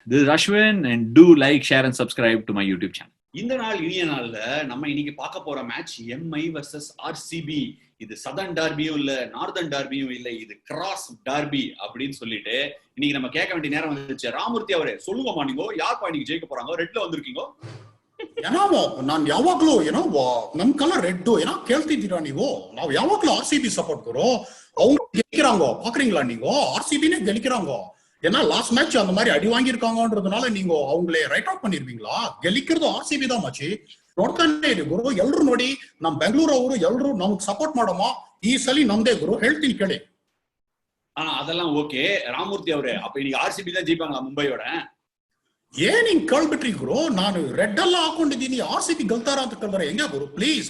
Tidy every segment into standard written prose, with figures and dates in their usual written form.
This is Ashwin and do like, share and subscribe to my YouTube channel. இந்த நாள் இனிய நாள்ல நம்ம இன்னைக்கு பார்க்க போற மேட்ச் எம்ஐ vs ஆர்சிபி. இது சதர்ன் டார்பியும் இல்ல, நார்தர்ன் டார்பியும் இல்ல, இது கிராஸ் டார்பி அப்படின்னு சொல்லிட்டு இன்னைக்கு நம்ம கேட்க வேண்டிய நேரம் வந்துச்சு. ராமூர்த்தி அவரே சொல்லுங்கம்மா, நீங்க யார் இன்னைக்கு ஜெயிக்க போறாங்க? ரெட்ல வந்திருக்கீங்க. ನಾನು ಯಾವಾಗ್ಲೂ ನಮ್ ಕಲರ್ ರೆಡ್ ಏನೋ ಕೇಳ್ತಿದ್ದೀರಾ ನೀವು? ನಾವು ಯಾವಾಗ್ಲೂ ಆರ್ಸಿಬಿ ಸಪೋರ್ಟ್ ಕರೋ. அவங்க ஜெயிக்கிறாங்க பாக்குறீங்களா? நீங்க ஆர்சிபினே ஜெயிக்கிறாங்க. ஏன்னா லாஸ்ட் மேட்ச் அந்த மாதிரி அடி வாங்கியிருக்காங்கன்றதுனால நீங்க அவங்களே ரைட் அவுட் பண்ணிருவீங்களா? ಗೆಲ್ಲಿಕ್ಕಿರೋದು ಆರ್ಸಿಬಿ தான் ಮಚ್ಚಿ. ನೋಡ್ತಾನೆ ಇರಿ ಗುರು, ಎಲ್ರು ನೋಡಿ ನಮ್ ಬೆಂಗಳೂರು ಅವರು ಎಲ್ರು ನಮ್ಗೆ ಸಪೋರ್ಟ್ ಮಾಡಮ್ಮ. ಈ ಸಲ ನಮ್ದೇ ಗುರು, ಹೇಳ್ತೀನಿ ಕೇಳಿ. அதெல்லாம் ஓகே ராமூர்த்தி அவரே, அப்ப இன்னைக்கு ஆர்சிபி தான் ஜெயிப்பாங்களா மும்பையோட? ಏನ್ ಹಿಂಗ್ ಕೇಳ್ಬಿಟ್ರಿ ಗುರು? ನಾನು ರೆಡ್ ಎಲ್ಲ ಹಾಕೊಂಡಿದ್ದೀನಿ, ಆರ್ಸಿಬಿ ಗೆಲ್ತಾರ ಅಂತ ಕೇಳಿದ್ರೆ ಹೆಂಗ ಗುರು? ಪ್ಲೀಸ್.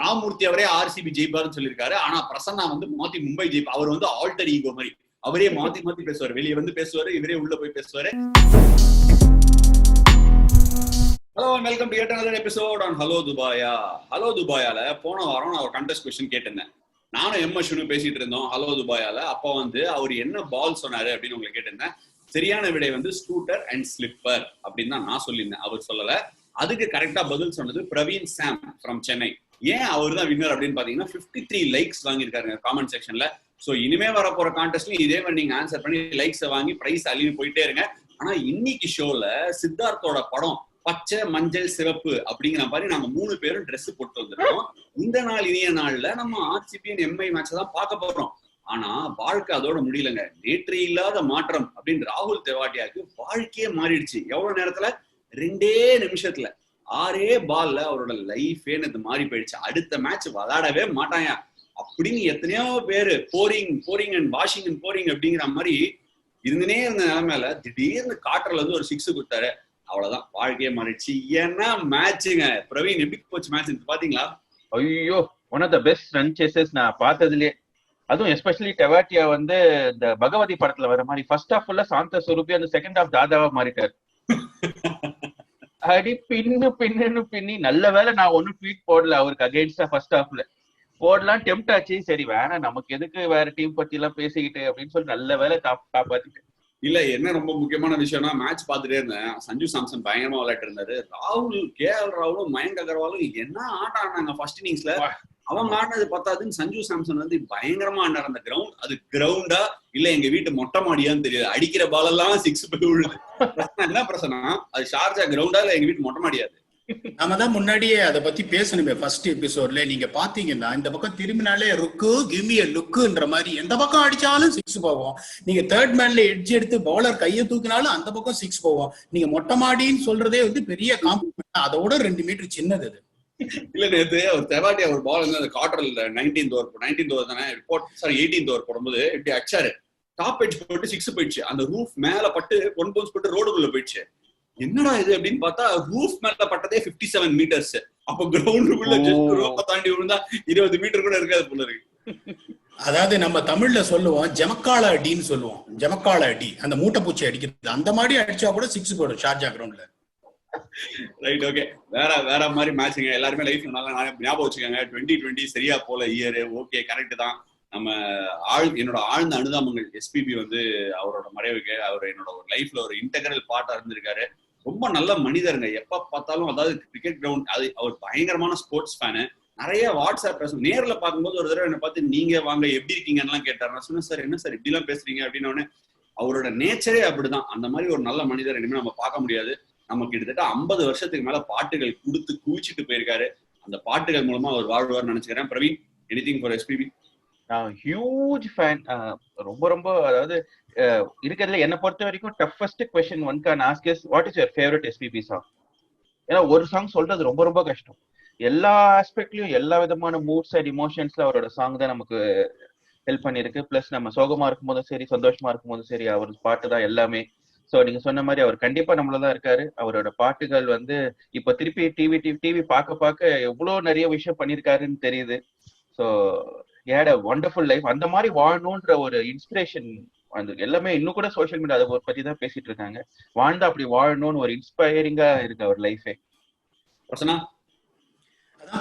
ராமூர்த்தி அவரே ஆர்சிபி ஜெயிப்பாருன்னு சொல்லிருக்காரு. ஆனா பிரசன்னா வந்து மாத்தி மும்பை ஜெயிப்பா. அவர் வந்து ஆல்டர் ஈகோ மாதிரி அவரே மாத்தி மாத்தி பேசுவாரு. வெளியே வந்து பேசுவாரு, இவரே உள்ள போய் பேசுவாரு. Hello and welcome to yet another episode on hello துபாயா. ஹலோ துபாயால போன வாரம் நான் ஒரு கண்டெஸ்ட் கொஸ்டின் கேட்டிருந்தேன். நானும் எம்எஸ்னு பேசிட்டு இருந்தோம் ஹலோ துபாயால. அப்போ வந்து அவர் என்ன பால் சொன்னாரு அப்படின்னு உங்களுக்கு கேட்டிருந்தேன். சரியான விடை வந்து ஸ்கூட்டர் அண்ட் ஸ்லிப்பர் அப்படின்னு தான் நான் சொல்லியிருந்தேன், அவர் சொல்லல. அதுக்கு கரெக்டா பதில் சொன்னது பிரவீன் சாம் ஃப்ரம் சென்னை. ஏன் அவர் தான் வின்னர் அப்படின்னு பாத்தீங்கன்னா 53 லைக்ஸ் வாங்கியிருக்காருங்க காமெண்ட் செக்ஷன்ல. சோ இனிமே வர போற கான்டெஸ்ட்ல இதே மாதிரி நீங்க ஆன்சர் பண்ணி லைக்ஸ் வாங்கி பிரைஸ் அள்ளி போயிட்டே இருங்க. ஆனா இன்னைக்கு ஷோல சித்தார்த்தோட படம் பச்சை மஞ்சள் சிவப்பு அப்படிங்கிற மாதிரி நம்ம 3 பேரும் ட்ரெஸ் போட்டு வந்துருக்கோம். இந்த நாள் இனிய நாள்ல நம்ம ஆர்சிபி எம்ஐ மேட்ச் தான் பார்க்க போறோம். ஆனா வாழ்க்கை அதோட முடியலங்க. நேற்று இல்லாத மாற்றம் அப்படின்னு ராகுல் தெவாட்டியாக்கு வாழ்க்கையே மாறிடுச்சு. எவ்வளவு நேரத்துல? 2 நிமிஷத்துல 6 பால்ல அவரோட லைஃபே மாறி போயிடுச்சு. அடுத்த மேட்ச் விளையாடவே மாட்டாங்க அப்படின்னு எத்தனையோ பேரு boring and washing and boring அப்படிங்கிற மாதிரி இருந்துனே இருந்த நிலைமையில திடீர்னு காற்றல இருந்து ஒரு 6 கொடுத்தாரு. அவ்வளவுதான், வாழ்க்கையே மாறிடுச்சு. ஏன்னா மேட்சுங்க. பிரவீன், எப்படி போச்சு மேட்ச் பாத்தீங்களா? ஐயோ, one of the best run chases நான் பார்த்ததுலயே. அதுவும் எஸ்பெஷலி டெவாட்டியா வந்து இந்த பகவதி படத்துல வர மாதிரி ஃபர்ஸ்ட் ஹாஃப் ஃபுல்லா சாந்த சுரூபி, அந்த செகண்ட் ஹாஃப் தாதாவா மாறிட்டாரு. அடி பின்னி நல்ல வேலை நான் ஒன்னும் ட்வீட் போடல அவருக்கு அகைன்ஸ்டா. ஃபர்ஸ்ட் ஹாஃப்ல போடலாம் டெம்ட் ஆச்சு. சரி வேணா, நமக்கு எதுக்கு வேற டீம் பத்தி எல்லாம் பேசிக்கிட்டு அப்படின்னு சொல்லி நல்ல வேலை காப்பாத்திட்டேன். இல்ல, என்ன ரொம்ப முக்கியமான விஷயம்னா மேட்ச் பாத்துட்டே இருந்தேன். சஞ்சு சாம்சன் பயங்கரமா விளையாட்டு இருந்தாரு. ராகுல், KL ராகுலும் மயங்க் அகர்வாலும் என்ன ஆட்டம் ஆடினாங்க ஃபர்ஸ்ட் இன்னிங்ஸ்ல. அவங்க ஆடினது பத்தாதுன்னு சஞ்சு சாம்சன் வந்து பயங்கரமா ஆடினார். அந்த கிரவுண்ட், அது கிரவுண்டா இல்ல எங்க வீட்டு மொட்டை மாடியான்னு தெரியாது. அடிக்கிற பால் எல்லாம் 6 போய் விழுது. என்ன பிரச்சனை? அது ஷார்ஜா கிரவுண்டா இல்ல எங்க வீட்டு மொட்டை மாடியாது? நம்ம தான் முன்னாடியே அதை பத்தி பேசணுமே ஃபர்ஸ்ட் எபிசோட்ல. நீங்க பாத்தீங்கன்னா இந்த பக்கம் திரும்பினாலே ருக்கு கிமி லுக்குன்ற மாதிரி எந்த பக்கம் அடிச்சாலும் 6 போவோம். நீங்க தேர்ட் மேன்ல எட்ஜ் எடுத்து பவுலர் கையை தூக்கினாலும் அந்த பக்கம் 6 போவோம். நீங்க மொட்டை மாடின்னு சொல்றதே வந்து பெரிய காம்ப்ளிமெண்ட். அதோட 2 மீட்டர் சின்னது அது. இல்ல, நேத்து ஒரு தெவாட்டியா ஒரு பால் வந்து அந்த கார்டர்ல 19th ஓவர் தானே 18th ஓவர் போடும்போது இப்படி அடிச்சாரு. டாப் எட்ஜ் போட்டு 6 போயிடுச்சு. அந்த ரூஃப் மேல பட்டு 1 பவுன்ஸ் போட்டு ரோடுக்குள்ள போயிடுச்சு. என்னடா இது அப்படின்னு பார்த்தா ரூஃப் மேல பட்டதே 57 மீட்டர்ஸ். அப்ப கிரவுண்டுக்குள்ள ரூஃப தாண்டி விழுந்தா 20 மீட்டர் கூட இருக்காது போல இருக்கு. அதாவது நம்ம தமிழ்ல சொல்லுவோம் ஜமக்கால அடின்னு சொல்லுவோம். ஜமக்கால அடி, அந்த மூட்டை பூச்சி அடிக்கிறது. அந்த மாதிரி அடிச்சா கூட 6 போடும் ஷார்ஜா கிரவுண்ட்ல. Right, okay. வேற மாதிரி மேட்சுங்க. எல்லாருமே லைஃப்ல நல்லா ஞாபகம் வச்சுக்கோங்க. 2020 சரியா போல இயர். ஓகே, கரெக்ட் தான். நம்ம என்னோட ஆழ்ந்த அனுதாபங்கள். எஸ்பிபி வந்து அவரோட மறைவுக்கு அவர் என்னோட ஒரு லைஃப்ல ஒரு இன்டெகிரல் பார்ட்டா இருந்திருக்காரு. ரொம்ப நல்ல மனிதருங்க. எப்ப பார்த்தாலும், அதாவது கிரிக்கெட் கிரவுண்ட், அது அவர் பயங்கரமான ஸ்போர்ட்ஸ் ஃபேனு. நிறைய வாட்ஸ்அப் பேசும். நேர்ல பார்க்கும்போது ஒரு தடவை என்ன பார்த்து நீங்க வாங்க எப்படி இருக்கீங்கன்னு கேட்டாரு. நான் சொன்னேன், சார் என்ன சார் இப்படி எல்லாம் பேசுறீங்க அப்படின்னு. அவரோட நேச்சரே அப்படிதான். அந்த மாதிரி ஒரு நல்ல மனிதர் இனிமே நம்ம பார்க்க முடியாது. நம்ம கிட்டத்தட்ட 50 வருஷத்துக்கு மேல பாட்டுகள் கொடுத்து குவிச்சிட்டு போயிருக்காரு. அந்த பாட்டுகள் மூலமா அவர் வாழ்வார்னு நினைச்சுக்கிறேன். Praveen, anything for SPB? நான் ஹியூஜ் ஃபேன். ரொம்ப அதாவது இருக்கிறதுல என்ன பொறுத்த வரைக்கும் toughest question one can ask is what is your favourite SPB song? ஏன்னா ஒரு சாங் சொல்றது ரொம்ப கஷ்டம். எல்லா ஆஸ்பெக்ட்லயும் எல்லா விதமான மூட்ஸ் அண்ட் இமோஷன்ஸ்ல அவரோட சாங் தான் நமக்கு ஹெல்ப் பண்ணிருக்கு. பிளஸ் நம்ம சோகமா இருக்கும் போதும் சரி, சந்தோஷமா இருக்கும் போதும் சரி, அவர் பாட்டு தான் எல்லாமே. சோ நீங்க சொன்ன மாதிரி அவர் கண்டிப்பா நம்மளதான் இருக்காரு. அவரோட பாட்டுகள் வந்து இப்ப திருப்பி டிவி பார்க்க எவ்வளவு நிறைய விஷயம் பண்ணிருக்காருன்னு தெரியுது. So had a wonderful life. அந்த மாதிரி வாழணும்ன்ற ஒரு இன்ஸ்பிரேஷன் வந்து எல்லாமே இன்னும் கூட சோசியல் மீடியா அதை பத்தி தான் பேசிட்டு இருக்காங்க. வாழ்ந்தா அப்படி வாழணும்னு ஒரு இன்ஸ்பைரிங்கா இருக்கு அவர் லைஃபே. அதான்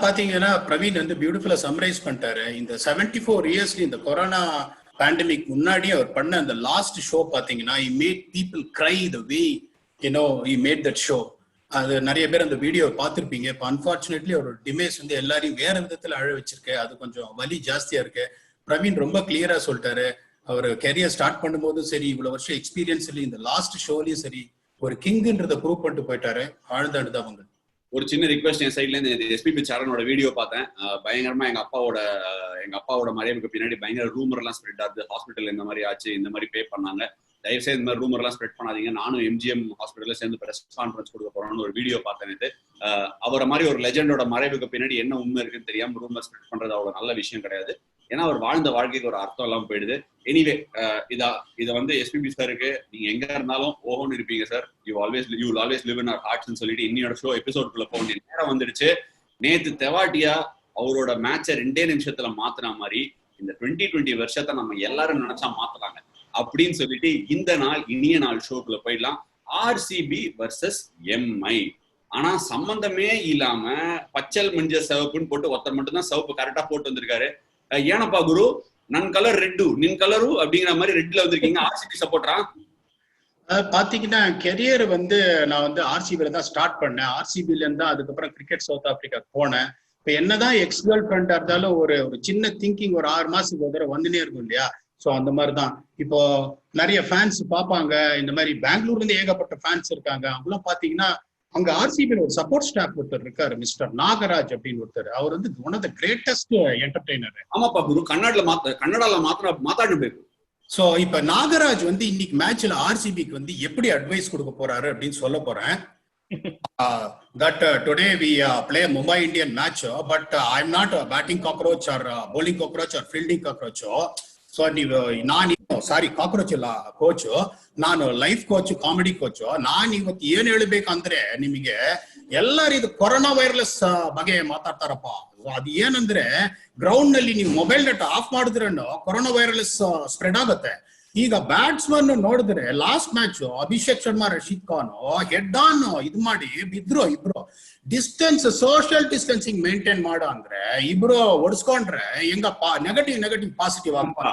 பாத்தீங்கன்னா பிரவீன் வந்து பியூட்டிஃபுல்லா சம்மரைஸ் பண்ணிட்டாரு. இந்த 74 இயர்ஸ்ல இந்த கொரோனா பேண்டமிக் முன்னாடி அவர் பண்ண அந்த லாஸ்ட் ஷோ பாத்தீங்கன்னா he made people cry the way he made that show. அது நிறைய பேர் அந்த வீடியோ பார்த்துருப்பீங்க. இப்போ அன்பார்ச்சுனேட்லி ஒரு டிமேஸ் வந்து எல்லாரையும் வேற விதத்துல அழ வச்சிருக்கு. அது கொஞ்சம் வலி ஜாஸ்தியா இருக்கு. பிரவீன் ரொம்ப கிளியரா சொல்லிட்டாரு. அவர் கெரியர் ஸ்டார்ட் பண்ணும்போதும் சரி, இவ்வளவு வருஷம் எக்ஸ்பீரியன்ஸ்லயும் இந்த லாஸ்ட் ஷோலயும் சரி, ஒரு கிங்ன்றத ப்ரூவ் பண்ணிட்டு போயிட்டாரு. ஆழ்ந்த அனுதாபங்க. ஒரு சின்ன ரிக்வெஸ்ட் என் சைட்ல இருந்து, எஸ்பிபி சரணோட வீடியோ பார்த்தேன். பயங்கரமா எங்க அப்பாவோட மறைவுக்கு பின்னாடி பயங்கர ரூமர் எல்லாம் ஸ்ப்ரெட் ஆகுது. ஹாஸ்பிட்டல் இந்த மாதிரி ஆச்சு, இந்த மாதிரி பே பண்ணாங்க, தயவுசெய்து இந்த மாதிரி ரூமர் எல்லாம் ஸ்ப்ரெட் பண்ணாதீங்க. நானும் எம்ஜிஎம் ஹாஸ்பிட்டல்ல சேர்ந்து பிரஸ் கான்ஃபரன்ஸ் கொடுக்க போறோம்னு ஒரு வீடியோ பார்த்தேன். அவரை மாதிரி ஒரு லெஜெண்டோட மறைவுக்கு பின்னாடி என்ன உண்மை இருக்குன்னு தெரியாம ரூமர் ஸ்ப்ரெட் பண்றது அவ்வளவு நல்ல விஷயம் கிடையாது. ஏன்னா அவர் வாழ்ந்த வாழ்க்கைக்கு ஒரு அர்த்தம் எல்லாம் போயிடுது. எனிவே, இதை வந்து எஸ்பிபி சாருக்கு நீங்க எங்க இருந்தாலும் ஓஹோன்னு இருப்பீங்க sir. You always live in our ஹார்ட்ஸ்னு சொல்லிட்டு இன்னியோட ஷோ எபிசோடுக்குள்ள போக வேண்டிய நேரம் வந்துடுச்சு. நேத்து தெவாட்டியா அவரோட மேட்சை 2 நிமிஷத்துல மாத்தின மாதிரி இந்த 2020 வருஷத்தை நம்ம எல்லாரும் நினைச்சா மாத்தலாங்க அப்படின்னு சொல்லிட்டு இந்த நாள் இனிய நாள் ஷோக்குள்ள போயிடலாம். RCB versus Mi. ஆனா சம்பந்தமே இல்லாம பச்சல் மஞ்சள் சிவப்புன்னு போட்டு ஒருத்தர் மட்டும் தான் சிவப்பு கரெக்டா போட்டு வந்திருக்காரு. ஏனப்பா குரு, நன் கலர் ரெட்டு நின் கலரு அப்படிங்கிற மாதிரி ரெட்ல வந்திருக்கீங்க. ஆர்சிபி சப்போர்ட்டரா? பாத்தீங்கன்னா கெரியர் வந்து நான் வந்து ஆர்சிபில தான் ஸ்டார்ட் பண்ணேன். ஆர்சிபில இருந்தா அதுக்கப்புறம் கிரிக்கெட் சவுத் ஆப்பிரிக்கா போனேன். இப்ப என்னதான் எக்ஸ் கேர்ள் ஃப்ரெண்டா இருந்தாலும் ஒரு சின்ன திங்கிங் ஒரு 6 மாசத்துக்கு ஒரு தடவை வந்துனே இருக்கும் இல்லையா? ஸோ அந்த மாதிரிதான் இப்போ நிறைய ஃபேன்ஸ் பார்ப்பாங்க. இந்த மாதிரி பெங்களூர்ல இருந்து ஏகப்பட்ட ஃபேன்ஸ் இருக்காங்க. அவங்களாம் பாத்தீங்கன்னா அங்க ஆர்சிபி ஒரு சப்போர்ட் ஸ்டாஃப் ஒருத்தர் இருக்காரு, மிஸ்டர் நாகராஜ் அப்படின்னு ஒருத்தர். அவர் வந்து one of the greatest entertainer. ஆமாப்பா குரு, கன்னடால மாத்தாடு. சோ இப்ப நாகராஜ் வந்து இன்னைக்கு மேட்ச்ல ஆர்சிபிக்கு வந்து எப்படி அட்வைஸ் கொடுக்க போறாரு அப்படின்னு சொல்ல போறேன். That today we play Mumbai Indian match, but I'm not a batting cockroach or bowling cockroach or fielding cockroach. So ನಾನು ಸಾರಿ ಕಾಕ್ರೋಚ್ ಇಲ್ಲ ಕೋಚ್, ನಾನು ಲೈಫ್ ಕೋಚ್, ಕಾಮಿಡಿ ಕೋಚ್. ನಾನು ಇವತ್ತು ಏನ್ ಹೇಳ್ಬೇಕಂದ್ರೆ ನಿಮಗೆ ಎಲ್ಲರೂ ಇದು ಕೊರೋನಾ ವೈರಸ್ ಬಗ್ಗೆ ಮಾತಾಡ್ತಾರಪ್ಪ. ಅದು ಏನಂದ್ರೆ ಗ್ರೌಂಡ್ ನಲ್ಲಿ ನೀವು ಮೊಬೈಲ್ ಡಾಟಾ ಆಫ್ ಮಾಡಿದ್ರೆ ಕೊರೋನಾ ವೈರಸ್ ಸ್ಪ್ರೆಡ್ ಆಗುತ್ತೆ. ಈಗ ಬ್ಯಾಟ್ಸ್ಮನ್ ನೋಡಿದ್ರೆ last match Abhishek Sharma, Rashid Khan head on ಇದು ಮಾಡಿ ಬಿದ್ರು. ಇಬ್ರು ಡಿಸ್ಟೆನ್ಸ್, ಸೋಷಿಯಲ್ ಡಿಸ್ಟೆನ್ಸಿಂಗ್ ಮೇಂಟೈನ್ ಮಾಡೋ ಅಂದ್ರೆ ಇಬ್ರು ಒಡ್ಸ್ಕೊಂಡ್ರೆ ಹೆಂಗಪ್ಪ ನೆಗೆಟಿವ್ பாசிட்டிவ் ஆகும்பா.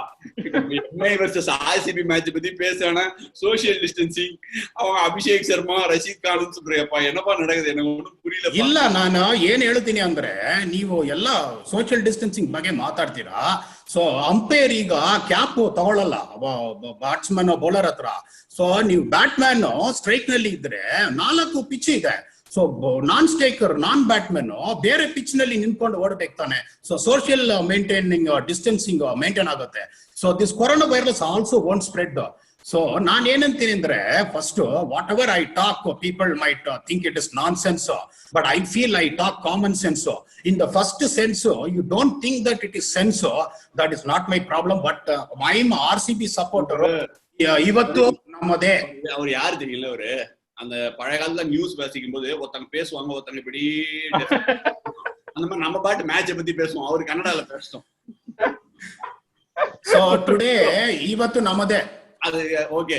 எம்ஐ வர்சஸ் ஆர்சிபி மேட்ச் பத்தி பேசுறானா சோஷியல் டிஸ்டன்சிங், அவங்க அபிஷேக் சர்மா, ரஷீத் கான் சொல்றியப்பா, என்னப்பா நடக்குது எனக்கு ஒன்றும் புரியல. ಇಲ್ಲ, ನಾನು ಏನ್ ಹೇಳ್ತೀನಿ ಅಂದ್ರೆ ನೀವು ಎಲ್ಲ ಸೋಷಿಯಲ್ ಡಿಸ್ಟೆನ್ಸಿಂಗ್ ಬಗ್ಗೆ ಮಾತಾಡ್ತೀರಾ. ಸೊ ಅಂಪೈರ್ ಈಗ ಕ್ಯಾಪ್ ತಗೊಳ್ಳಲ್ಲ ಬ್ಯಾಟ್ಸ್ಮನ್ ಬೌಲರ್ ಹತ್ರ. ಸೊ ನೀವು ಬ್ಯಾಟ್ಮ್ಯಾನ್ ಸ್ಟ್ರೈಕ್ ನಲ್ಲಿ ಇದ್ರೆ 4 ಪಿಚ್ ಇದೆ. So non striker, non batsman ಬೇರೆ ಪಿಚ್ ನಲ್ಲಿ ನಿಂತ್ಕೊಂಡು ಓಡಬೇಕು ತಾನೆ. So social maintaining distancing maintain ಆಗುತ್ತೆ. So this corona virus also won't spread. So ನಾನ್ ಏನಂತೀನಿ ಅಂದ್ರೆ first whatever I talk people might think it is nonsense, but I feel I talk common sense. In the first sense you don't think that it is sense, that is not my problem. But I am RCB supporter. ಇವತ್ತು ನಮ್ಮದೇ. அவர் யாரு தெரியல, அவரு அந்த பழைய காலத்துல news பேசிக்கும் போது ஒருத்தங்க பேசுவாங்க, ஒருத்தங்க இப்படி அந்த மாதிரி நம்ம பாட்டு மேட்சை பத்தி பேசுவோம். அவரு கன்னடால பேசுவோம். சோ டுடே ಇವತ್ತು ನಮ್ಮದೇ. அது ஓகே,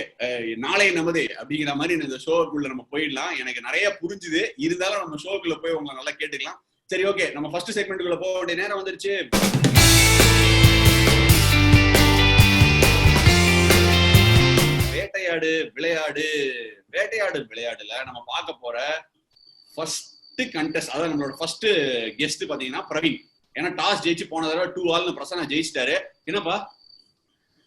நாளை நமதே அப்படிங்கிற மாதிரி இந்த ஷோக்குள்ள நம்ம போயிடலாம். எனக்கு நிறைய புரிஞ்சுது, இருந்தாலும் நம்ம ஷோக்குள்ள போய் உங்களை நல்லா கேட்டுக்கலாம். சரி, ஓகே, நம்ம ஃபர்ஸ்ட் செக்மெண்ட்டுக்குள்ள போக வேண்டிய நேரம் வந்துருச்சு. வேட்டையாடு விளையாடுல நம்ம பார்க்க போற ஃபர்ஸ்ட் கண்டெஸ்ட், அதாவது நம்மளோட ஃபர்ஸ்ட் கெஸ்ட் பாத்தீங்கன்னா பிரவீன். ஏன்னா டாஸ் ஜெயிச்சு போன தடவை 2-2 பிரசன்னா ஜெயிச்சிட்டாரு. என்னப்பா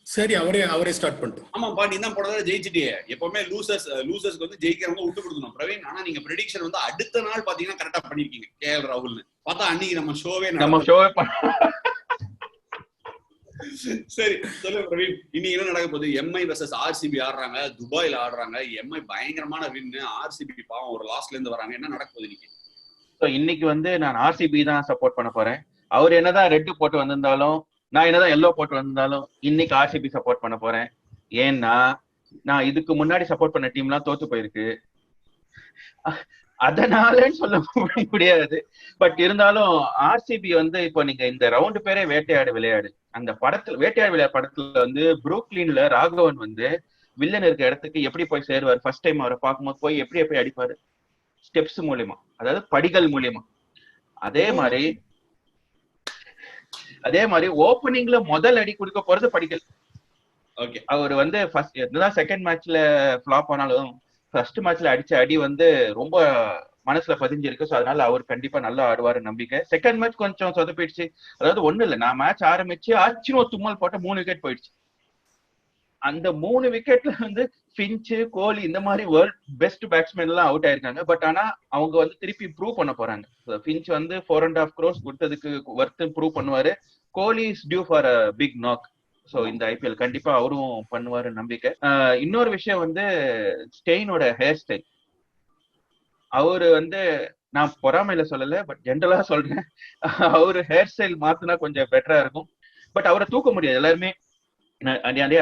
சரி, அவரே ஸ்டார்ட் பண்ணிட்டோம். ஆமாப்பா, நீ தான் போன தடவை ஜெயிச்சிட்டியே. எப்பவுமே லூசர்ஸ்க்கு வந்து ஜெயிக்கிறவங்க விட்டு கொடுக்கணும் பிரவீன். ஆனா நீங்க ப்ரெடிக்ஷன் வந்து அடுத்த நாள் பாத்தீங்கன்னா கரெக்டா பண்ணிருக்கீங்க. KL ராகுல்னு பார்த்தா அன்னைக்கு நம்ம ஷோவே சரி, சொல்லுங்க பிரவீன், இன்னைக்கு என்ன நடக்க போகுது? எம்ஐ வர்சஸ் ஆர்சிபி ஆடுறாங்க, துபாயில ஆடுறாங்க. எம்ஐ பயங்கரமான வின்னு, ஆர்சிபி பாவம் ஒரு லாஸ்ட்ல இருந்து வராங்க. என்ன நடக்க போகுது இன்னைக்கு? இன்னைக்கு வந்து நான் ஆர்சிபி தான் சப்போர்ட் பண்ண போறேன். அவர் என்னதான் ரெட் போட்டு வந்திருந்தாலும், நான் என்னதான் எல்லோ போட்டு வந்திருந்தாலும் இன்னைக்கு ஆர்சிபி சப்போர்ட் பண்ண போறேன். ஏன்னா நான் இதுக்கு முன்னாடி சப்போர்ட் பண்ண டீம்லாம் தோத்து போயிருக்கு, அதனாலன்னு சொல்ல முடியாது. பட் இருந்தாலும் ஆர்சிபி வந்து இப்போ நீங்க இந்த ரவுண்டு பேரே வேட்டையாடு விளையாடு, அந்த படத்துல வேட்டையாடு விளையாடு படத்துல வந்து புரூக்லின்ல ராகவன் வந்து வில்லன் இருக்க இடத்துக்கு எப்படி போய் சேருவார்? ஃபர்ஸ்ட் டைம் அவரை பார்க்கும்போது போய் எப்படி அடிப்பாரு? ஸ்டெப்ஸ் மூலியமா, அதாவது படிகள் மூலியமா. அதே மாதிரி ஓப்பனிங்ல முதல் அடி கொடுக்க போறது படிகள். அவர் வந்து செகண்ட் மேட்ச்ல ஃபிளாப் ஆனாலும் ஃபர்ஸ்ட் மேட்ச்ல அடிச்ச அடி வந்து ரொம்ப மனசுல பதிஞ்சிருக்கு. ஸோ அதனால அவர் கண்டிப்பா நல்லா ஆடுவாரு நம்பிக்கை. செகண்ட் மேட்ச் கொஞ்சம் சொதப்பிடுச்சு. அதாவது ஒண்ணு இல்ல, நான் மேட்ச் ஆரம்பிச்சு ஆச்சுன்னு தும்மல் போட்ட 3 விக்கெட் போயிடுச்சு. அந்த 3 விக்கெட்ல வந்து ஃபின்ச், கோலி இந்த மாதிரி வேர்ல்ட் பெஸ்ட் பேட்ஸ்மேன் எல்லாம் அவுட் ஆயிருக்காங்க. பட் ஆனா அவங்க வந்து திருப்பி ப்ரூவ் பண்ண போறாங்க. ஃபின்ச் வந்து 4.5 crores கொடுத்ததுக்கு ஒர்த் ப்ரூவ் பண்ணுவாரு. Kohli is due for a big knock. So இந்த ஐபிஎல் கண்டிப்பா அவரும் பண்ணுவாரு நம்பிக்கை. இன்னொரு விஷயம் வந்து ஸ்டெயினோட ஹேர் ஸ்டைல். அவரு வந்து நான் பொறாமையில சொல்லல, பட் ஜென்ரலா சொல்றேன், அவரு ஹேர் ஸ்டைல் மாத்தினா கொஞ்சம் பெட்டரா இருக்கும். பட் அவரை தூக்க முடியாது. எல்லாருமே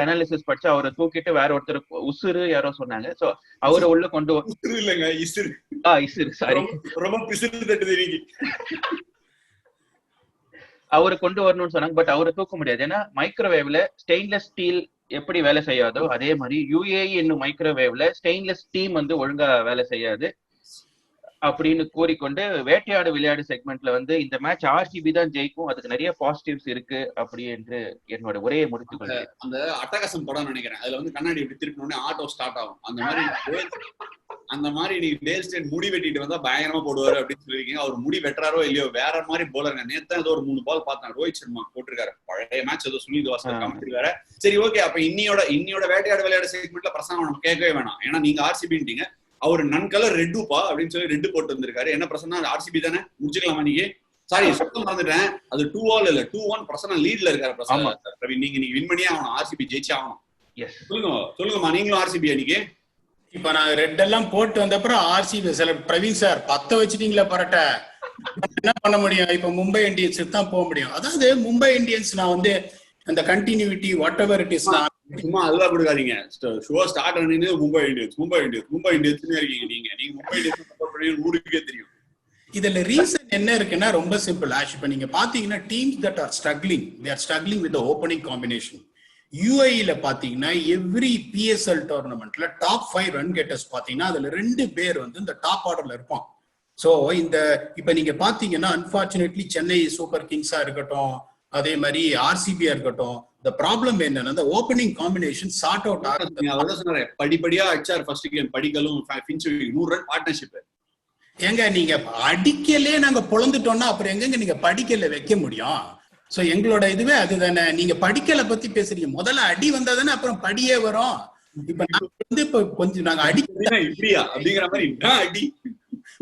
அனாலிசிஸ் படிச்சு அவரை தூக்கிட்டு வேற ஒருத்தர் உசுறு யாரோ சொன்னாங்க. சோ அவரை உள்ள கொண்டு இல்லங்க இசுரு. இசுரு சாரி, ரொம்ப பிசுறு தட்டுது. அவரை கொண்டு வரணும்னு சொன்னாங்க. பட் அவரை தூக்க முடியாது. ஏன்னா மைக்ரோவேவ்ல ஸ்டெயின்லெஸ் ஸ்டீல் எப்படி வேலை செய்யாதோ அதே மாதிரி யுஏஇ என்னும் மைக்ரோவேவ்ல ஸ்டெயின்லெஸ் ஸ்டீம் வந்து ஒழுங்கா வேலை செய்யாது அப்படின்னு கூறிக்கொண்டு வேட்டையாடு விளையாடு செக்மெண்ட்ல வந்து இந்த மேட்ச் ஆர்சிபி தான் ஜெயிக்கும், அதுக்கு நிறைய பாசிட்டிவ்ஸ் இருக்கு அப்படி என்று என்னோட உரையை முடித்துக் கொள்கிறேன். அந்த அட்டகாசம் படம் நினைக்கிறேன், அதுல வந்து கண்ணாடி இப்படி திருப்பினோடனே ஆட்டோ ஸ்டார்ட் ஆகும். அந்த மாதிரி நீ டேல் ஸ்டேட் முடி வெட்டிட்டு வந்தா பயங்கரமா போடுவாரு அப்படின்னு சொல்லிருக்கீங்க. அவர் முடி வெட்டுறாரோ இல்லையோ வேற மாதிரி போலருங்க. நேத்து ஏதோ ஒரு 3 பால் பார்த்தேன், ரோஹித் சர்மா போட்டிருக்காரு. பழைய மேட்ச் ஏதோ சுனில் கவாஸ்கர் காமிச்சிருக்காரு. சரி ஓகே, அப்ப இன்னியோட வேட்டையாடு விளையாடு செக்மெண்ட்ல பிரசங்கம் நம்ம கேட்கவே வேணாம். ஏன்னா நீங்க ஆர்சிபின்ட்டீங்க, அவர் நன் கலர் ரெட்டுப்பா அப்படின்னு சொல்லி ரெட்டு போட்டு வந்திருக்காரு. என்ன பிரச்சனை, ஆர்சிபி தானே, முடிச்சுக்கலாமா நீங்க? சாரி சொல்ல மறந்துட்டேன், அது 2-all இல்ல 2-1 பிரசன்ன லீட்ல இருக்காரு பிரவீன். நீங்க வின் பண்ணியே ஆகணும், ஆர்சிபி ஜெயிச்சே ஆகணும். சொல்லுங்கம்மா, நீங்களும் ஆர்சிபி அன்னைக்கு. இப்ப நான் ரெட் எல்லாம் போட்டு வந்த அப்புறம் ஆர்சிபி சில பிரவீன் சார் பத்த வச்சுட்டீங்களா பரட்ட, என்ன பண்ண முடியும்? இப்ப மும்பை இந்தியன்ஸ் தான் போக முடியும். அதாவது மும்பை இந்தியன்ஸ் நான் வந்து அந்த continuity what ever it is, சும்மா அதெல்லாம் கொடுக்காதீங்க. ஷோ ஸ்டார்ட் ஆனது மும்பை இந்தியன்ஸ் இருக்கீங்க. நீங்க மும்பை இந்தியன்ஸ் சப்போர்ட் பண்ணி ஊருக்கே தெரியும். இதுல ரீசன் என்ன இருக்குன்னா ரொம்ப சிம்பிள் ஆஷ். இப்ப நீங்க பாத்தீங்கன்னா teams that are struggling, they are struggling with the opening combination. யூஏஇல பாத்தீங்கன்னா எவ்ரி பிஎஸ்எல் டோர்னமெண்ட்ல டாப் 5 ரன் கெட்டர்ஸ் பாத்தீங்கன்னா அதுல 2 பேர் வந்து இந்த டாப் ஆர்டர்ல இருப்பான். சோ இந்த இப்ப நீங்க பாத்தீங்கன்னா அன்பார்ச்சுனேட்லி சென்னை சூப்பர் கிங்ஸா இருக்கட்டும், அதே மாதிரி ஆர்சிபியா இருக்கட்டும், the problem என்னன்னா the opening combination sort out ஆகுது. அவரே சொன்னாரு படிப்படியா அடிச்சார் ஃபர்ஸ்ட் கேம், படிக்கலும் ஃபின்ச் 100 ரன் பார்ட்னர்ஷிப். ஏங்க நீங்க அடிக்கலே நாங்க பொளந்துட்டோம்னா அப்புறம் எங்கங்க நீங்க படிக்கல வைக்க முடியும்? சோ எங்களோட இதுவே அதுதானே. நீங்க படிக்கல பத்தி பேசுறீங்க, முதல்ல அடி வந்தா தானே அப்புறம் படியே வரும். இப்ப நாங்க வந்து இப்ப கொஞ்சம் நாங்க அடிக்கல இப்படியா அப்படிங்கிற மாதிரி அடி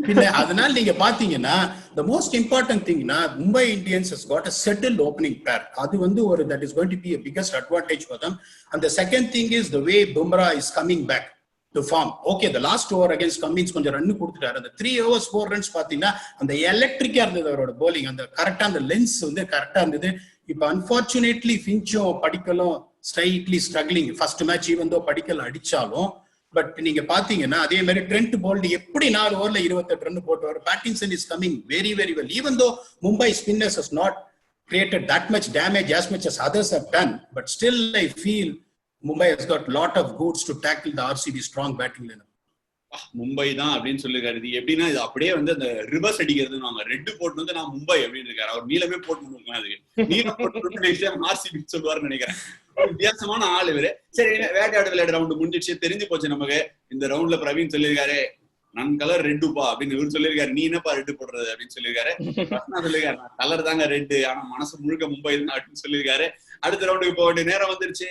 பின்ன. அதனால நீங்க பாத்தீங்கன்னா the most important thing na Mumbai Indians has got a settled opening pair. அது வந்து ஒரு that is going to be a biggest advantage for them. And the second thing is the way Bumrah is coming back to form. Okay, the last over against Cummins கொஞ்சம் run கொடுத்துட்டாரு. அந்த 3 overs 4 runs பாத்தீங்கன்னா அந்த எலக்ட்ரிக்கா இருந்தது அவரோட bowling, அந்த கரெக்டா அந்த லென்ஸ் வந்து கரெக்டா இருந்தது. இப்ப அன்பார்ச்சுனேட்லி ஃபின்ச்சும் படிக்கலும் slightly struggling. First match even though Padikkal அடிச்சாலும் பட் நீங்க பாத்தீங்கன்னா அதே மாதிரி ட்ரெண்ட் போல்ட் எப்படி 4 ஓவர்ல 28 ரன் போட்டுவார். Pattinson is coming very very well. Even though Mumbai spinners has not created that much damage as much as others have done, but still I feel Mumbai has got lot of goods to tackle the RCB strong batting lineup. Mumbai தான் அப்படின்னு சொல்லிருக்காரு. இது எப்படின்னா இது அப்படியே வந்து அந்த reverse அடிக்கிறதுன்னு red போட்டு வந்து நான் மும்பை அப்படின்னு இருக்காரு. அவர் நீளமே போட்டு அதுக்கு நீளம் போட்டு ஆர்சிபி சொல்லுவாருன்னு நினைக்கிறேன். வித்தியாசமான ஆள் இவரு. சரி, வேட்டையாடு விளையாடு ரவுண்டு முடிஞ்சிடுச்சு, தெரிஞ்சு போச்சு நமக்கு. இந்த ரவுண்ட்ல பிரவீன் சொல்லியிருக்காரு நன் கலர் ரெட்டுப்பா அப்படின்னு இவர் சொல்லியிருக்காரு. நீ என்னப்பா ரெட்டு போடுறது அப்படின்னு சொல்லியிருக்காரு. சொல்லியிருக்காரு நான் கலர் தாங்க ரெட்டு, ஆனா மனசு முழுக்க மும்பை தான் அப்படின்னு சொல்லியிருக்காரு. அடுத்த ரவுண்டுக்கு போக வேண்டிய நேரம் வந்துருச்சு.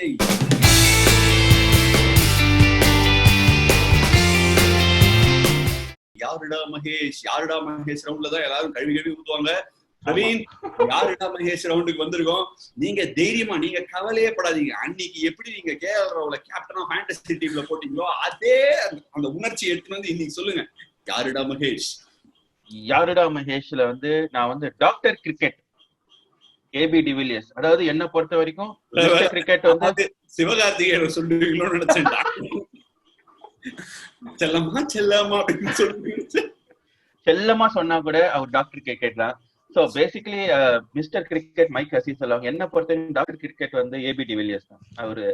யாருடா மகேஷ் ரவுண்ட்ல தான் எல்லாரும் கழுவி ஊத்துவாங்க. பிரவீன், யாருடா மகேஷ் ரவுண்டுக்கு வந்திருக்கோம். நீங்க தைரியமா, நீங்க கவலையே படாதீங்க. அன்னைக்கு எப்படி நீங்க கேஎல் ராவ்ல கேப்டனா ஃபேண்டசி டீம்ல போட்டீங்களோ அதே அந்த உணர்ச்சி எடுத்துட்டு வந்து இன்னைக்கு சொல்லுங்க. யாருடா மகேஷ்ல வந்து நான் வந்து டாக்டர் கிரிக்கெட் ஏபி டிவிலியர்ஸ், அதாவது என்ன பொறுத்த வரைக்கும் கிரிக்கெட் வந்து சிவகார்த்திகேயன் சொல்லுவீங்களோன்னு நினைச்சேன். செல்லமா சொன்னா கூட அவர் டாக்டர் கிரிக்கெட் தான். So basically mister cricket mic Hussey சொல்லுவாங்க. என்ன பொறுத்தவரைக்கும் டாக்டர் கிரிக்கெட் வந்து ஏபி டிவிலியர்ஸ் தான். அவரு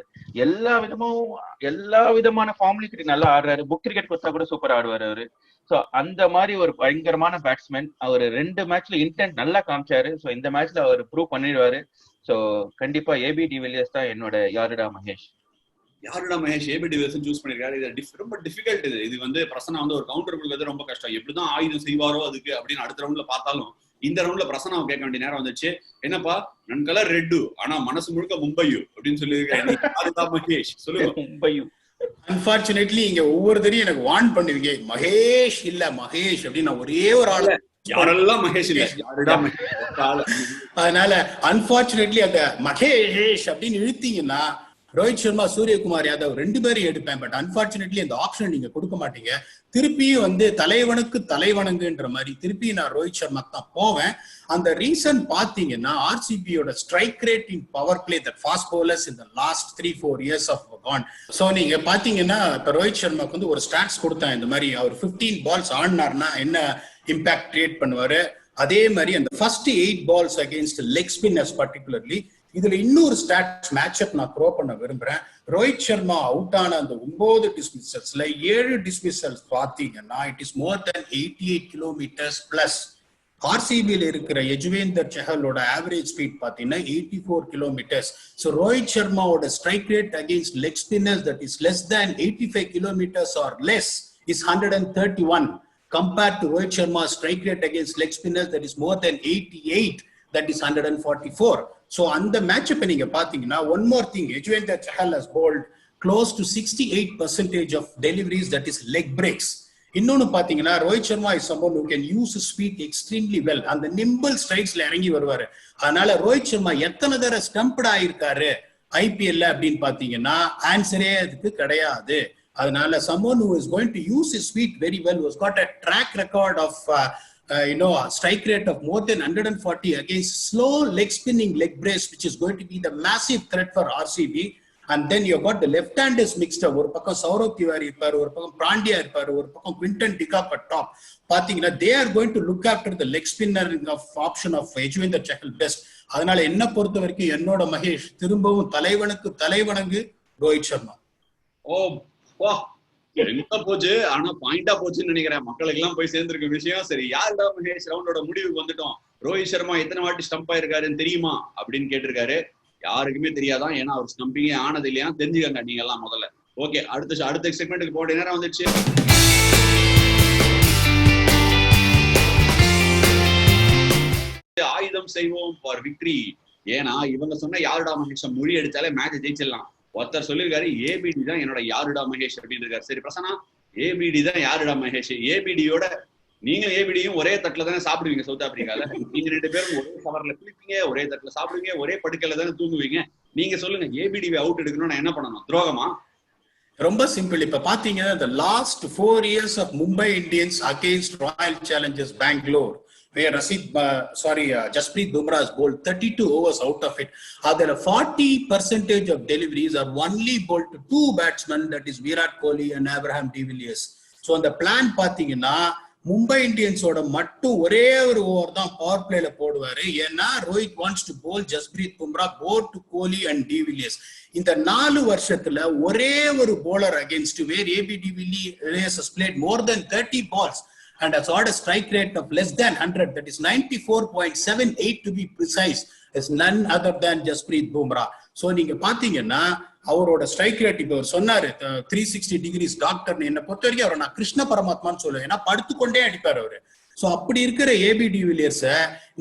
எல்லா விதமான ஃபார்ம்லயும் நல்லா ஆடுறாரு. புக் கிரிக்கெட் கொடுத்தா கூட சூப்பர் ஆடுவாரு அவரு. சோ அந்த மாதிரி ஒரு பயங்கரமான பேட்ஸ்மேன். அவர் 2 மேட்ச்ல இன்டென்ட் நல்லா காமிச்சாரு. சோ இந்த மேட்ச்ல அவர் ப்ரூவ் பண்ணிடுவாரு. சோ கண்டிப்பா ஏபி டிவிலியர்ஸ் தான் என்னோட யாருடா மகேஷ். யாருடா மகேஷ் ஏபி டிவிலியர்ஸ் சூஸ் பண்ணிருக்காரு. இது ரொம்ப டிஃபிகல்ட். இது வந்து பிரசன்னா வந்து ஒரு கவுண்டர் கொடுக்கறது ரொம்ப கஷ்டம். எப்படிதான் ஆயுதம் செய்வாரோ அதுக்கு அப்படின்னு அடுத்த ரவுண்ட்ல பார்த்தாலும் இந்த ரவுண்ட்ல பிரசன்னாவை கேட்க வேண்டிய நேரம் வந்துச்சு. என்னப்பா நன் கலர் ரெட்டு ஆனா மனசு முழுக்க மும்பையு அப்படின்னு சொல்லியிருக்காரு. மகேஷ் சொல்லுங்க. மும்பையு அன்பார்ச்சுனேட்லி இங்க ஒவ்வொருத்தரையும் எனக்கு வார்ன் பண்ணுவீங்க, மகேஷ் இல்ல மகேஷ் அப்படின்னு. நான் ஒரே ஒரு ஆளு, யாரெல்லாம் மகேஷ் இல்ல, யாருடா மகேஷ். அதனால அன்பார்ச்சுனேட்லி அந்த மகேஷ் அப்படின்னு இழுத்தீங்கன்னா ரோஹித் சர்மா சூரியகுமார் யாதவ் 2 பேரும் எடுப்பேன். பட் அன்பார்ச்சுனேட்லி அந்த ஆப்ஷன் நீங்க கொடுக்க மாட்டீங்க. திருப்பியும் வந்து தலைவனுக்கு தலைவணங்குன்ற மாதிரி திருப்பி நான் ரோஹித் சர்மா தான் போவேன். அந்த ரீசன் பாத்தீங்கன்னா ஆர்சிபியோட strike rate in power play that fast bowlers in the last 3-4 years of gone. So நீங்க பாத்தீங்கன்னா இப்ப ரோஹித் சர்மாக்கு வந்து ஒரு ஸ்டாட்ஸ் கொடுத்தேன். இந்த மாதிரி அவர் 15 பால்ஸ் ஆடினார்னா என்ன இம்பாக்ட் கிரியேட் பண்ணுவாரு. அதே மாதிரி அந்த first 8 balls against leg spinners particularly. இதுல இன்னொரு ஸ்டாட்ஸ் மேட்சப் நான் த்ரோ பண்ண விரும்புறேன். ரோஹித் சர்மா அவுட் ஆன அந்த 9 டிஸ்மிசல்ஸ்ல 7 டிஸ்மிசல்ஸ் பாத்தீங்கன்னா it is more than 88 kilometres plus. ஆர்சிபியில் இருக்கிற யஜுவேந்தர் சஹலோட ஆவரேஜ் ஸ்பீட் பாத்தீங்கன்னா 84 கிலோமீட்டர்ஸ். ஸோ ரோஹித் சர்மாவோட strike rate against leg spinners that is less than 85 kilometres or less is 131 compared to Rohit Sharma's strike rate against leg spinners that is more than 88, that is 144. So அந்த matchup நீங்க பாத்தீங்கன்னா one more thing, Yuzvendra Chahal has bowled close to 68% of deliveries that is leg breaks. இன்னொன்னு பாத்தீங்கன்னா Rohit Sharma is someone who can use his feet extremely well. அந்த nimble strides-ல இறங்கி வருவாரு. அதனால ரோஹித் சர்மா எத்தனை தடவை ஸ்டம்ப்ட் ஆயிருக்காரு ஐபிஎல்ல அப்படின்னு பாத்தீங்கன்னா ஆன்சரே அதுக்கு கிடையாது. அதனால someone who is going to use his feet very well, who has got a track record of strike rate of more than 140 against slow leg spinning leg brace, which is going to be the massive threat for RCB. And then you got the left-handers mixed up. ஒரு பக்கம் சௌரவ் திவாரி இருப்பாரு, ஒரு பக்கம் பிராண்டியா இருப்பாரு, ஒரு பக்கம் Quinton de Kock at top. பாத்தீங்கன்னா they are going to look after the leg spinner of option of Yuzvendra Chahal best. அதனால என்ன பொறுத்த வரைக்கும் என்னோட மகேஷ் திரும்பவும் தலைவனுக்கு தலைவணங்கு ரோஹித் சர்மா. ஓ வா எங்க போச்சு, ஆனா பாயிண்டா போச்சுன்னு நினைக்கிறேன். மக்களுக்கு எல்லாம் போய் சேர்ந்திருக்க விஷயம். சரி, யாருடா மகேஷ் ரவுண்டோட முடிவுக்கு வந்துட்டோம். ரோஹித் சர்மா எத்தனை வாட்டி ஸ்டம்ப் ஆயிருக்காருன்னு தெரியுமா அப்படின்னு கேட்டிருக்காரு. யாருக்குமே தெரியாதான், ஏன்னா அவர் ஸ்டம்பிங்கே ஆனது இல்லையா தெரிஞ்சுக்கங்க நீங்க எல்லாம் முதல்ல. ஓகே, அடுத்த செக்மெண்ட்டுக்கு போட நேரம் வந்துச்சு. ஆயுதம் செய்வோம் ஃபார் விக்டரி. ஏன்னா இவங்க சொன்ன யாருடா மகேஷ் மொழி அடிச்சாலே மேட்ச் ஜெயிச்சிடலாம். ஒருத்தர் சொல்லியிருக்காரு ஏபிடி தான் என்னோட யாருடா மகேஷ் அப்படின்னு இருக்காரு. சரி பிரசன்னா, ஏபிடி தான் யாருடா மகேஷ். ஏபிடியோட நீங்க ஏபிடியும் ஒரே தட்டுல தானே சாப்பிடுவீங்க சவுத் ஆப்பிரிக்கால. நீங்க 2 பேரும் ஒரே சவர்ல குளிப்பீங்க, ஒரே தட்டுல சாப்பிடுவீங்க, ஒரே படுக்கையில தானே தூங்குவீங்க. நீங்க சொல்லுங்க, ஏபிடிவை அவுட் எடுக்கணும் நான் என்ன பண்ணணும்? துரோகமா? ரொம்ப சிம்பிள். இப்ப பாத்தீங்கன்னா the last 4 years of Mumbai Indians against Royal Challengers Bangalore, where Jasprit Bumrah has bowled 32 overs out of it. There are 40% of deliveries are only bowled to 2 batsmen, that is Virat Kohli and Abraham de Villiers. So on the plan பாத்தீங்கன்னா மும்பை இந்தியன்ஸோட மட்டும் ஒரே ஒரு over தான் power பிளேல போடுவாரு. ஏன்னா Rohit wants to bowl Jasprit Bumrah, four to Kohli and de Villiers. இந்த 4 வருஷத்துல ஒரே ஒரு bowler against where AB de Villiers has played more than 30 balls and has got a strike rate of less than 100, that is 94.78 to be precise, is none other than Jasprit Bumrah. So நீங்க பாத்தீங்கன்னா அவரோட strike rate இப்போ சொன்னாரு 360 decrease doctor. என்ன பொறுத்த வரைக்கும் அவரை நான் கிருஷ்ண பரமாத்மான்னு சொல்லுவேன், ஏன்னா படுத்துக்கொண்டே அடிப்பார் அவரு. சோ அப்படி இருக்கிற ஏபி டி வில்லியர்ஸ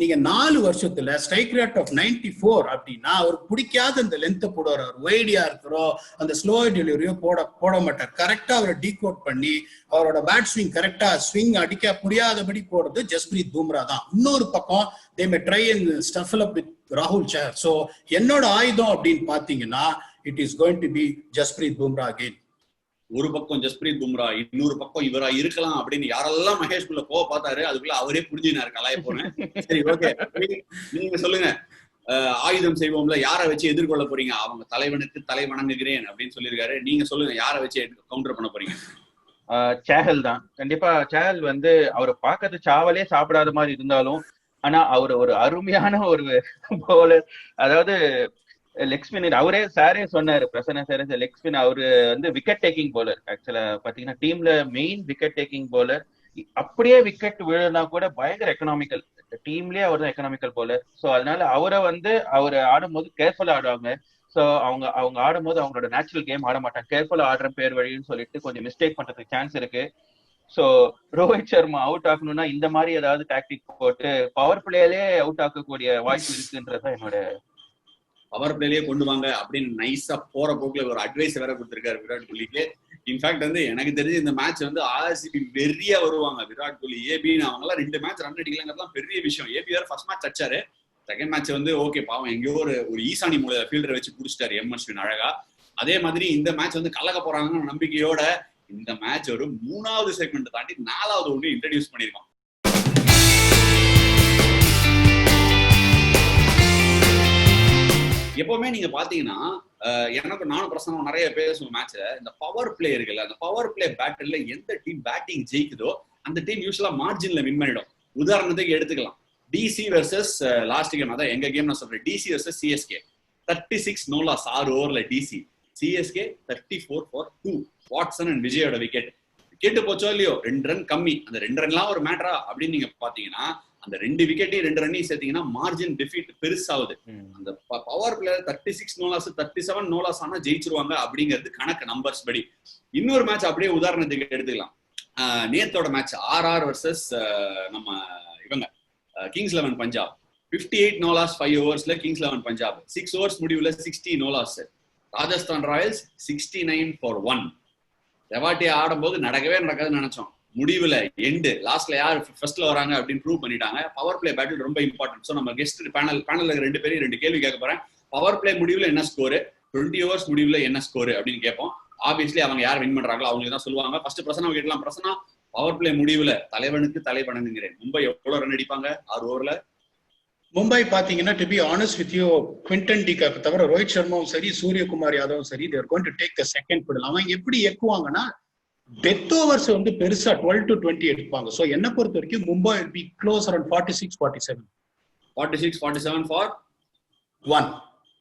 நீங்க 4 வருஷத்துல ஸ்ட்ரைக் ரேட் ஆஃப் 94 அப்படின்னா அவருக்கு பிடிக்காத அந்த லென்த்தை போடுவார். அவர் ஒய்டியா இருக்கிறோம், அந்த ஸ்லோ டெலிவரியோ போட மாட்டார். கரெக்டா அவரை டீகோட் பண்ணி அவரோட பேட் ஸ்விங் கரெக்டா ஸ்விங் அடிக்க முடியாதபடி போடுறது ஜஸ்பிரீத் பும்ரா தான். இன்னொரு பக்கம் they may try and stuffle up with Rahul Chahar. So என்னோட ஆயுதம் அப்படின்னு பாத்தீங்கன்னா it is going to be Jasprit Bumrah again. ஒரு பக்கம் ஜஸ்பிரீத் பும்ரா, இன்னொரு பக்கம் இவரா இருக்கலாம் அப்படின்னு யாரெல்லாம் மகேஷ்குள்ள போக பார்த்தாரு அதுக்குள்ள அவரே புரிஞ்சுனாரு கலாய போனேன். சரி, ஓகே, நீங்க சொல்லுங்க, ஆயுதம் செய்வோம்ல யாரை வச்சு எதிர்கொள்ள போறீங்க? அவங்க தலைவனுக்கு தலை வணங்குகிறேன் அப்படின்னு சொல்லியிருக்காரு. நீங்க சொல்லுங்க, யாரை வச்சு கவுண்டர் பண்ண போறீங்க? சேஹல் தான். கண்டிப்பா சேஹல் வந்து அவரை பார்க்கறது சாவலே சாப்பிடாத மாதிரி இருந்தாலும், ஆனா அவர் ஒரு அருமையான ஒரு பவுலர். அதாவது லெக் ஸ்பின்னர், அவரே சாரே சொன்னாரு, பிரசன்னா சாரே, லெக் ஸ்பின் அவரு வந்து விக்கெட் டேக்கிங் பவுலர். ஆக்சுவலா பாத்தீங்கன்னா டீம்ல மெயின் விக்கெட் டேக்கிங் பவுலர். அப்படியே விக்கெட் விழுனா கூட பயங்கர எக்கனாமிக்கல், டீம்லயே அவர் தான் எக்கனாமிக்கல் பவுலர். ஸோ அதனால அவரை வந்து அவர் ஆடும்போது கேர்ஃபுல்லா ஆடுவாங்க. ஸோ அவங்க ஆடும்போது அவங்களோட நேச்சுரல் கேம் ஆட மாட்டாங்க. கேர்ஃபுல்லா ஆடுற பேர் வழின்னு சொல்லிட்டு கொஞ்சம் மிஸ்டேக் பண்றதுக்கு சான்ஸ் இருக்கு. ஸோ ரோஹித் சர்மா அவுட் ஆகணும்னா இந்த மாதிரி ஏதாவது டாக்டிக் போட்டு பவர் பிளேலே அவுட் ஆக்கக்கூடிய வாய்ப்பு இருக்குன்றதான் என்னோட. பவர் பிளேலயே கொண்டு வாங்க அப்படின்னு நைஸா போற போக்குல ஒரு அட்வைஸ் வேற கொடுத்திருக்காரு விராட் கோலிக்கு. இன்ஃபேக்ட் வந்து எனக்கு தெரிஞ்சு இந்த மேட்ச் வந்து ஆர்சிபி வெறியா வருவாங்க. விராட் கோலி ஏபின்னு அவங்க எல்லாம் 2 மேட்ச் ரன் அடிக்கலங்கிறதுலாம் பெரிய விஷயம். ஏபி வேற ஃபர்ஸ்ட் மேட்ச் அடிச்சாரு, செகண்ட் மேட்ச் வந்து ஓகே பாவம் எங்கேயோ ஒரு ஈசானி மூலையில ஃபீல்டரை வச்சு புடிச்சிட்டாரு எம் அஸ்வின் அழகா. அதே மாதிரி இந்த மேட்ச் வந்து கலக்க போறாங்கன்னு நம்பிக்கையோட இந்த மேட்ச் ஒரு 3வது செக்மெண்ட் தாண்டி 4வது ஒன்று இன்ட்ரடியூஸ் பண்ணிருக்கோம். எப்பவுமே நீங்க பாத்தீங்கன்னா எனக்கு நானும் பிரசனம் நிறைய பேசுவோம் மேட்ச்ல, இந்த பவர் பிளே இருக்குல்ல, அந்த பவர் பிளே பேட்டில்ல எந்த டீம் பேட்டிங் ஜெயிக்குதோ அந்த டீம் யூஸ்வலா மார்ஜின்ல வின் பண்ணிடும். உதாரணத்துக்கு எடுத்துக்கலாம் டிசி வெர்சஸ் லாஸ்ட் கேம், அதான் எங்க கேம் நான் சொல்றேன், DC versus CSK 36 no loss 6 ஓவர்ல DC, CSK 34 for 2, Watson and விஜயோட விக்கெட். விக்கெட் போச்சோ இல்லையோ 2 ரன் கம்மி, அந்த 2 ரன்லாம் ஒரு மேட்டரா அப்படின்னு நீங்க பாத்தீங்கன்னா அந்த 2 விக்கெட்டையும் 2 ரன்னையும் சேர்த்தீங்கன்னா மார்ஜின் டிஃபீட் பெருசாகுது. அந்த power player 36 no loss 37 no loss ஆனா ஜெயிச்சிருவாங்க அப்படிங்கிறது கணக்கு நம்பர்ஸ் படி. இன்னொரு மேட்ச் அப்படியே உதாரணத்துக்கு எடுத்துக்கலாம், நேத்தோட மேட்ச் ஆர்ஆர் வர்சஸ் நம்ம இவங்க கிங்ஸ் 11 பஞ்சாப். 58 no loss 5 ஓவர்ஸ்ல கிங்ஸ் 11 பஞ்சாப் 6 ஓவர்ஸ் முடிவுல 60 no loss. Rajasthan Royals 69 for 1. Tewatia ஆடும்போது நடக்கவே நடக்காதுன்னு நினைச்சோம், முடிவுல எண்டு லாஸ்ட்ல யார் ஃபர்ஸ்ட்ல வராங்க அப்படின்னு ப்ரூவ் பண்ணிட்டாங்க. பவர் பிளே பேட்டில் ரொம்ப இம்பார்ட்டன்ட். ஸோ நம்ம கெஸ்ட் பேனல்ல 2 பேரும் 2 கேள்வி கேட்க போறேன். பவர் பிளே முடிவுல என்ன ஸ்கோரு, 20 ஓவர்ஸ் முடிவுல என்ன ஸ்கோரு அப்படின்னு கேட்போம். ஆப்வியஸ்லி அவங்க யார் வின் பண்றாங்களோ அவங்களுக்கு தான் சொல்லுவாங்க. ஃபர்ஸ்ட் பிரசனா கேட்கலாம். பிரசனா, பவர் பிளே முடிவுல தலைவனுக்கு தலைவனுங்கிறேன், மும்பை எவ்வளவு ரன் அடிப்பாங்க 6 ஓவர்ல? மும்பை பாத்தீங்கன்னா to be honest with you, Quinton de Kock தவிர ரோஹித் சர்மாவும் சரி சூரியகுமார் யாதவும் சரி they're going to take the second fiddle. அவங்க எப்படி எக்குவாங்கன்னா டெத் ஓவர்ஸ் வந்து பெருசா 12 to 20 எடுப்பாங்க. சோ என்ன பொறுத்த வரைக்கும் Mumbai will be close around 46-47. 46-47 for 1.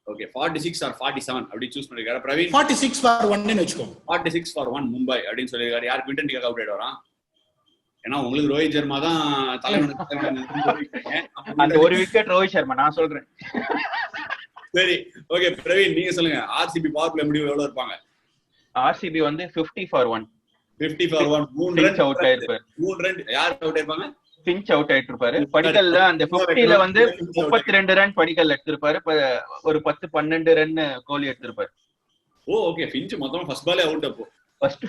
Okay, 46 or 47 அப்படி சூஸ் பண்ணிருக்காரு பிரவீன். 46 for 1 ன்னு வெச்சுக்கோங்க. 46 for 1 மும்பை அப்படின்னு சொல்லிருக்காரு. யார் குவிண்டன் டிகாக் அவுட் ஆயிடுவாரா? ஏன்னா உங்களுக்கு ரோஹித் சர்மா தான் அந்த ஒரு விக்கெட் ரோஹித் சர்மா நான் சொல்றேன். சரி ஓகே பிரவீன் நீங்க சொல்லுங்க, ஆர்சிபி பவர் பிளே முடிவு எவ்வளவு இருப்பாங்க? ஆர்சிபி வந்து 50 for 1. 50 for 1. 3 ரன் அவுட் ஆயிருப்பாரு. 3 ரன் யார் அவுட் ஆயிருப்பாங்க? பிஞ்ச் அவுட் ஆயிட்டு இருப்பாரு. படிக்கல்ல அந்த 50ல வந்து 32 ரன் படிக்கல் எடுத்திருப்பாரு. ஒரு 10-12 ரன் கோலி எடுத்திருப்பாரு. ஓ ஓகே, பிஞ்ச் மொத்தம் ஃபர்ஸ்ட் பாலே அவுட். அப்போ ஃபர்ஸ்ட்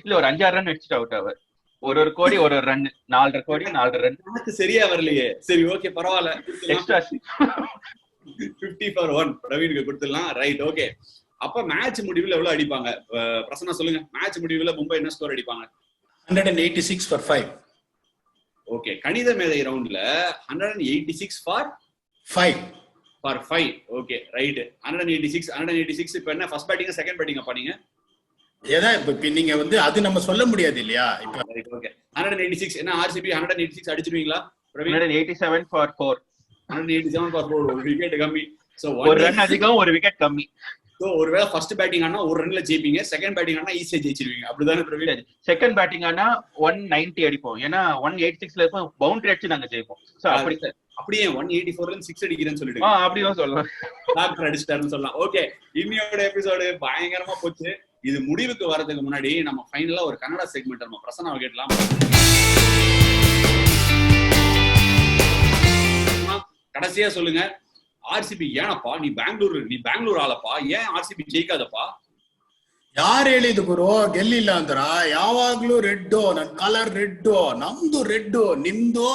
இல்ல ஒரு 5-6 ரன் அடிச்சுட்டு அவுட் ஆவார். ஒரு கோடி ஒரு ரன், 4.5 கோடி 4 ரன். எனக்கு சரியா வரலையே. சரி ஓகே பரவாயில்ல, எக்ஸ்ட்ரா 50 for 1 பிரவீனுக்கு கொடுத்துடலாம். Right okay. அப்ப மேட்ச் முடிவுல எவ்வளவு அடிப்பாங்க பிரசன்னா சொல்லுங்க, மேட்ச் முடிவுல மும்பை என்ன ஸ்கோர் அடிப்பாங்க? 186 for 5. ஓகே, கணித மேதை ரவுண்ட்ல 186 for 5. ஓகே ரைட், 186 இப்ப என்ன ஃபர்ஸ்ட் பேட்டிங் செகண்ட் பேட்டிங் பண்ணீங்க? ஏதா இப்ப நீங்க வந்து அது நம்ம சொல்ல முடியாது இல்லையா? இப்ப ஓகே 186 என்ன ஆர்சிபி 186 அடிச்சிருவீங்களா பிரவீன்? 187 for 4. 187 for 4, ஒரு விக்கெட் கம்மி. சோ ஒரு ரன் அதிகம், ஒரு விக்கெட் கம்மி. சோ ஒருவேளை ஃபர்ஸ்ட் பேட்டிங் ஆனா ஒரு ரன்ல ஜெயிப்பீங்க, செகண்ட் பேட்டிங் ஆனா ஈஸியா ஜெயிச்சிருவீங்க, அப்படிதானே பிரவீன்? செகண்ட் பேட்டிங் ஆனா 190 அடிப்போம், ஏன்னா 186ல இருக்கும் பவுண்டரி அடிச்சு நாங்க ஜெயிப்போம். சோ அப்படியே 184ல 6 அடிக்கிறேன்னு சொல்லிட்டு அப்படியும் சொல்லலாம், டாக்டர் அடிச்சிட்டாருன்னு சொல்லலாம். ஓகே, இன்னையோட எபிசோடு பயங்கரமா போச்சு. இது முடிவுக்கு வரதுக்கு முன்னாடி நம்ம ஃபைனலா ஒரு கன்னடா செக்மெண்ட் நம்ம பிரசன்னாவை கேட்கலாம். கடைசியா சொல்லுங்க, ஆர்சிபி ஏனப்பா நீ பெங்களூர் ஆளப்பா, ஏன் ஆர்சிபಿ ಜಯಿಕಾದಪ್ಪ? ಯಾರು ಹೇಳಿದ್ದು ಗುರು ಗೆಲ್ಲಿಲ್ಲ ಅಂದ್ರ? ಯಾವಾಗ್ಲೂ ರೆಡ್, ನನ್ ಕಲರ್ ರೆಡ್, ನಮ್ದು ರೆಡ್, ನಿಮ್ದು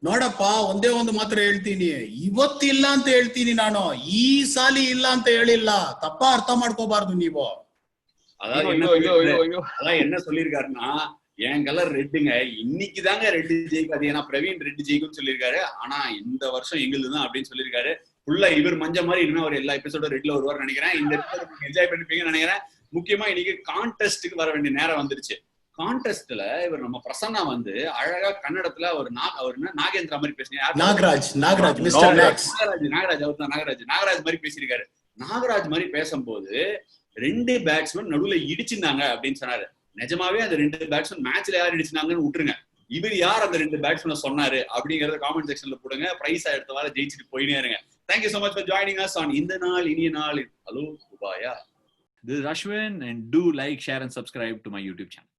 ನೋಡಪ್ಪ. ಒಂದೇ ಒಂದು ಮಾತ್ರ ಹೇಳ್ತೀನಿ, ಇವತ್ತಿಲ್ಲ ಅಂತ ಹೇಳ್ತೀನಿ ನಾನು, ಈ ಸಾಲಿ ಇಲ್ಲ ಅಂತ ಹೇಳಿಲ್ಲ. ತಪ್ಪ ಅರ್ಥ ಮಾಡ್ಕೋಬಾರ್ದು ನೀವು. அதான் என்ன சொல்லிருக்காருன்னா, என் கலர் ரெட்டுங்க, இன்னைக்கு தாங்க ரெட்டு ஜெயிக்காது, ஏன்னா பிரவீன் ரெட்டு ஜெயிக்கும்னு சொல்லியிருக்காரு. ஆனா இந்த வருஷம் எங்களுதுதான் அப்படின்னு சொல்லியிருக்காரு. ஃபுல்லா இவர் மஞ்ச மாதிரி இனிமே அவர் எல்லா எபிசோட ரெட்ல வருவார் நினைக்கிறேன். இந்த எபிசோட என்ஜாய் பண்ணிப்பீங்கன்னு நினைக்கிறேன். முக்கியமா இன்னைக்கு கான்டெஸ்ட்டுக்கு வர வேண்டிய நேரம் வந்துருச்சு. கான்டெஸ்ட்ல இவர் நம்ம பிரசன்னா வந்து அழகா கன்னடத்துல ஒரு நாகேந்திரா மாதிரி பேசுறீங்க. நாகராஜ் மாதிரி பேசியிருக்காரு. நாகராஜ் மாதிரி பேசும்போது 2 பேட்ஸ்மேன் நடுவுல இடிச்சிருந்தாங்க அப்படின்னு சொன்னாரு. நிஜமாவே அந்த 2 பேட்ஸ்மேன் மேட்ச்ல யார் இடிச்சிருந்தாங்கன்னு விட்டுருங்க, இவர் யார் அந்த 2 பேட்ஸ்மேனை சொன்னாரு அப்படிங்கறத காமெண்ட் செக்ஷன்ல போடுங்க. பிரைஸ் எடுத்த வாரம் ஜெயிச்சுட்டு போயினே இருங்க. Thank you so much for joining us on இந்த நாள் இனிய நாள். Hello Dubaya. This is Ashwin, and do like, share, and subscribe to my YouTube channel.